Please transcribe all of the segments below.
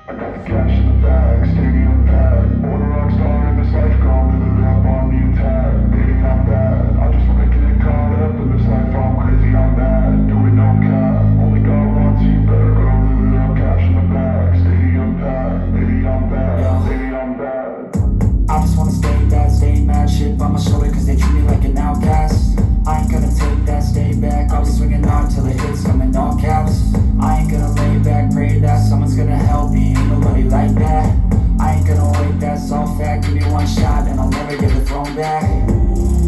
I got the cash in the bag, stadium packed. Born a rock star in this life, gon' live it up on the attack. Baby, I'm bad. I just wanna get caught up in this life. I'm crazy, I'm mad. Doing no cap. Only got one, so you better go live it up. Cash in the bag, stadium packed. Baby, I'm bad. Baby, I'm bad. I just wanna stay bad, stay mad. Shit on my shoulder cause they treat me like an outcast. I ain't gonna take that, stay back. I'll be swinging hard till it hits them in all caps. I ain't gonna lay back, pray that someone's gonna help me. Ain't nobody like that. I ain't gonna wait, that's all fact. Give me one shot and I'll never get the throne back.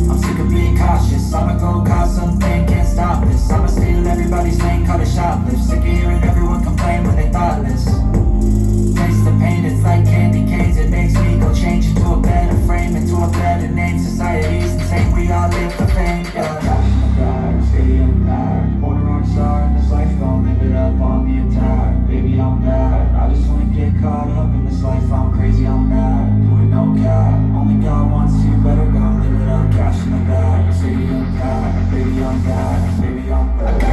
I'm sick of being cautious. I'ma go cause something, can't stop this. I'ma steal everybody's lane, call it shoplift. Sick of hearing everyone complain when they thoughtless. Taste the pain, it's like candy canes. It makes me go change into a better frame, into a better name. Society's insane, we all live for fame. Yeah. Cash in the bag, stadium packed. Born a rock star in this life, gon' live it up on the attack. Baby, I'm bad. I just wanna get caught up in this life. I'm crazy, I'm mad. Doing no cap. Only got one, so you better go live it up. Cash in the bag, stadium packed. Baby, I'm bad. Baby, I'm bad.